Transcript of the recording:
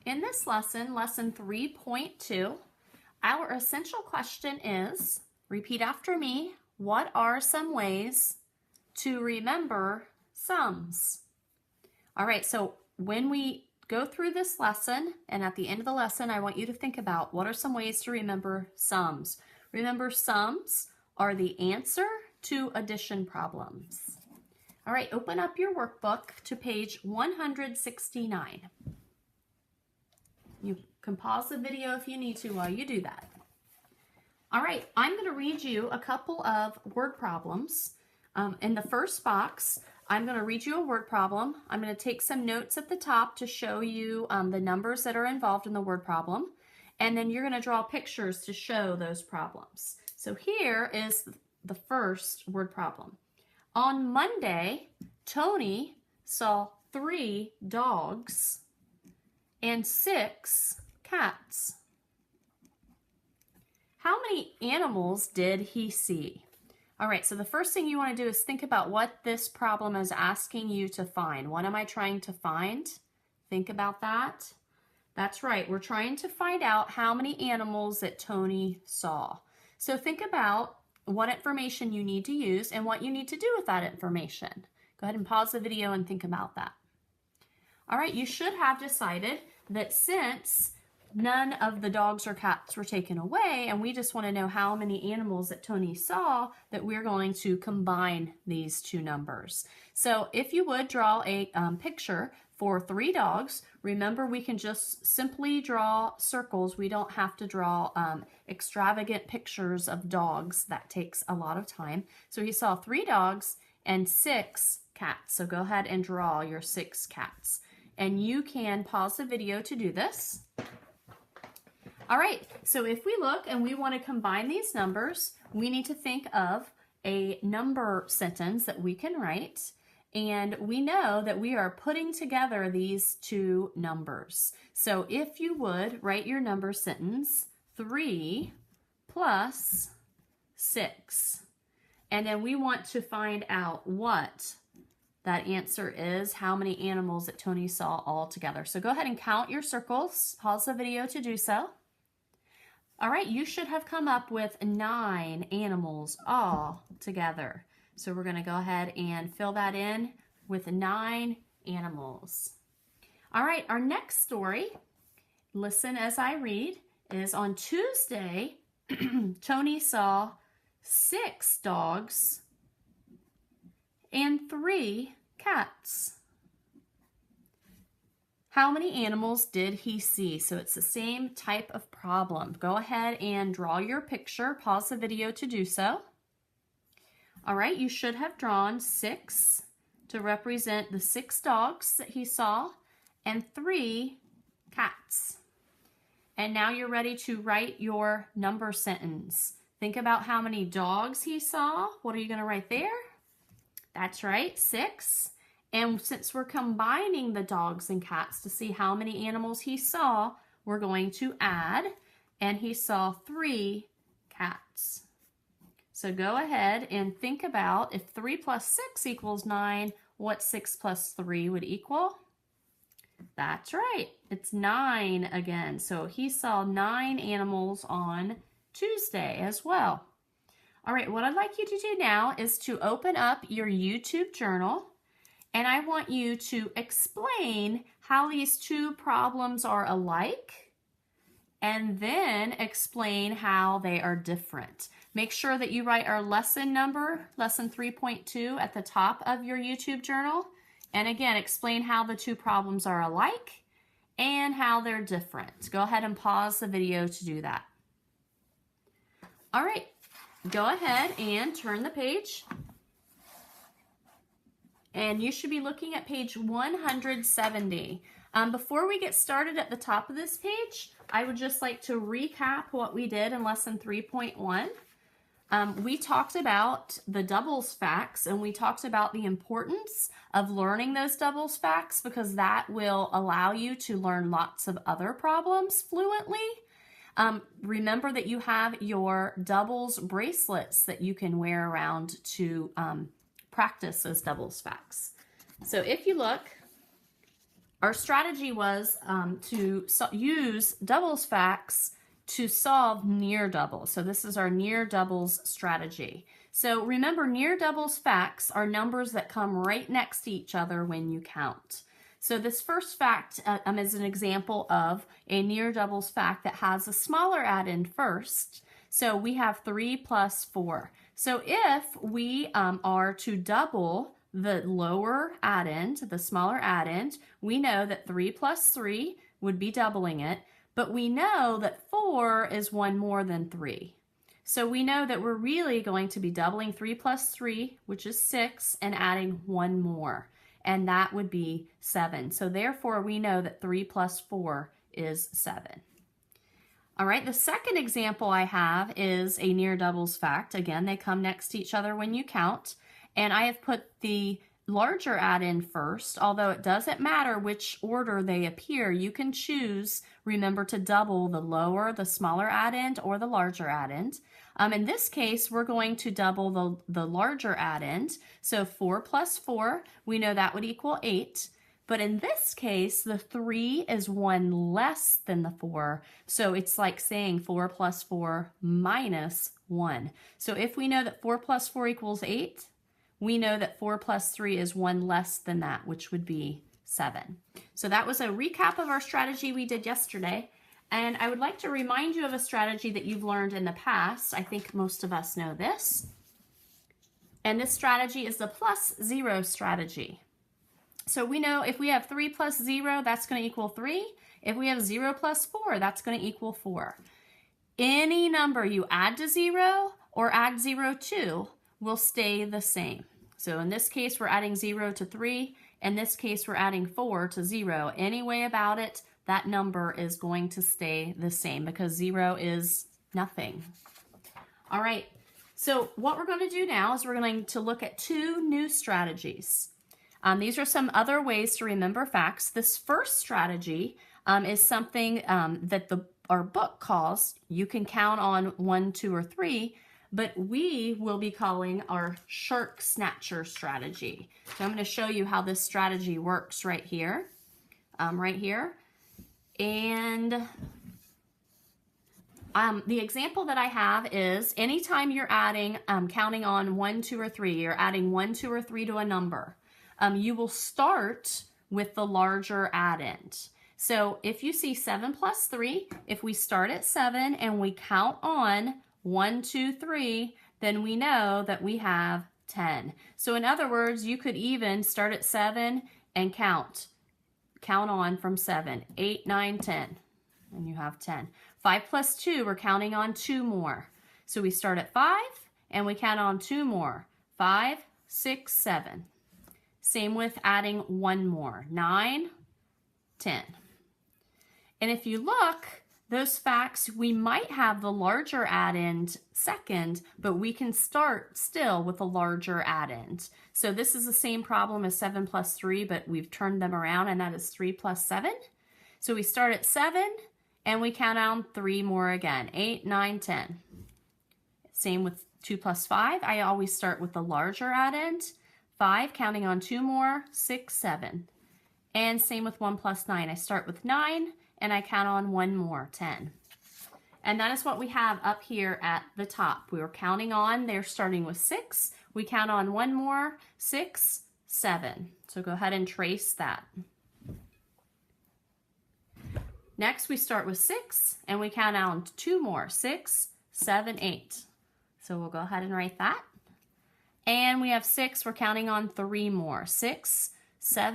In this lesson, lesson 3.2, our essential question is, repeat after me, what are some ways to remember sums? All right, so when we go through this lesson, and at the end of the lesson, I want you to think about what are some ways to remember sums. Remember, sums are the answer to addition problems. All right, open up your workbook to page 169. You can pause the video if you need to while you do that. All right, I'm going to read you a couple of word problems. In the first box, I'm going to read you a word problem. I'm going to take some notes at the top to show you the numbers that are involved in the word problem. And then you're going to draw pictures to show those problems. So here is the first word problem. On Monday, Tony saw 3 dogs and 6 cats. How many animals did he see? All right, so the first thing you want to do is think about what this problem is asking you to find. What am I trying to find? Think about that. That's right, we're trying to find out how many animals that Tony saw. So think about what information you need to use and what you need to do with that information. Go ahead and pause the video and think about that. All right, you should have decided that since none of the dogs or cats were taken away and we just want to know how many animals that Tony saw, that we're going to combine these two numbers. So if you would draw a picture for 3 dogs, remember we can just simply draw circles. We don't have to draw extravagant pictures of dogs. That takes a lot of time. So he saw 3 dogs and 6 cats. So go ahead and draw your 6 cats. And you can pause the video to do this. All right, so if we look and we want to combine these numbers, we need to think of a number sentence that we can write. And we know that we are putting together these two numbers. So if you would write your number sentence, 3 plus 6. And then we want to find out what that answer is, how many animals that Tony saw all together. So go ahead and count your circles. Pause the video to do so. All right, you should have come up with 9 animals all together. So we're going to go ahead and fill that in with 9 animals. All right, our next story, listen as I read, is on Tuesday, Tony saw 6 dogs and 3 cats. How many animals did he see? So it's the same type of problem. Go ahead and draw your picture. Pause the video to do so. All right, you should have drawn 6 to represent the 6 dogs that he saw and 3 cats. And now you're ready to write your number sentence. Think about how many dogs he saw. What are you going to write there? That's right, 6. And since we're combining the dogs and cats to see how many animals he saw, we're going to add, and he saw 3 cats. So go ahead and think about if 3 plus 6 equals 9, what 6 plus 3 would equal? That's right, it's 9 again. So he saw 9 animals on Tuesday as well. All right, what I'd like you to do now is to open up your YouTube journal, and I want you to explain how these two problems are alike, and then explain how they are different. Make sure that you write our lesson number, lesson 3.2, at the top of your YouTube journal. And again, explain how the two problems are alike and how they're different. Go ahead and pause the video to do that. All right, go ahead and turn the page. And you should be looking at page 170. Before we get started at the top of this page, I would just like to recap what we did in lesson 3.1. We talked about the doubles facts, and we talked about the importance of learning those doubles facts because that will allow you to learn lots of other problems fluently. Remember that you have your doubles bracelets that you can wear around to practice those doubles facts. So if you look Our strategy was to use doubles facts to solve near doubles. So this is our near doubles strategy. So remember, near doubles facts are numbers that come right next to each other when you count. So this first fact is an example of a near doubles fact that has a smaller addend first. So we have 3 plus 4. So if we are to double the lower addend, the smaller addend, we know that 3 plus 3 would be doubling it, but we know that 4 is one more than 3. So we know that we're really going to be doubling 3 plus 3, which is 6, and adding one more, and that would be 7. So therefore, we know that 3 plus 4 is 7. All right, the second example I have is a near doubles fact. Again, they come next to each other when you count. And I have put the larger addend first, although it doesn't matter which order they appear. You can choose, remember, to double the lower, the smaller addend, or the larger addend. In this case, we're going to double the larger addend. So 4 plus 4, we know that would equal 8. But in this case, the 3 is one less than the 4. So it's like saying 4 plus 4 minus 1. So if we know that 4 plus 4 equals 8, we know that 4 plus 3 is one less than that, which would be 7. So that was a recap of our strategy we did yesterday. And I would like to remind you of a strategy that you've learned in the past. I think most of us know this. And this strategy is the plus 0 strategy. So we know if we have 3 plus 0, that's going to equal 3. If we have 0 plus 4, that's going to equal 4. Any number you add to 0 or add 0 to will stay the same. So in this case, we're adding 0 to 3. In this case, we're adding 4 to 0. Any way about it, that number is going to stay the same because 0 is nothing. All right, so what we're going to do now is we're going to look at two new strategies. These are some other ways to remember facts. This first strategy is something that our book calls, you can count on 1, 2, or 3, but we will be calling our shark snatcher strategy. So I'm going to show you how this strategy works right here. And the example that I have is anytime you're adding, counting on 1, 2, or 3, you're adding 1, 2, or 3 to a number, you will start with the larger addend. So if you see 7 plus 3, if we start at 7 and we count on 1, 2, 3, then we know that we have 10. So in other words, you could even start at 7 and count on from 7, 8, 9, 10, and you have 10. 5 plus 2, we're counting on 2 more. So we start at 5 and we count on 2 more, 5, 6, 7. Same with adding 1 more, 9, 10. And if you look, those facts, we might have the larger addend second, but we can start still with a larger addend. So this is the same problem as 7 plus 3, but we've turned them around, and that is 3 plus 7. So we start at 7, and we count on 3 more again, 8, 9, 10. Same with 2 plus 5. I always start with the larger addend. 5, counting on 2 more, 6, 7. And same with 1 plus 9. I start with 9, and I count on 1 more, 10. And that is what we have up here at the top. We were counting on, they're starting with 6. We count on 1 more, 6, 7. So go ahead and trace that. Next, we start with 6, and we count on 2 more, 6, 7, 8. So we'll go ahead and write that. And we have 6, we're counting on 3 more, 6, 7,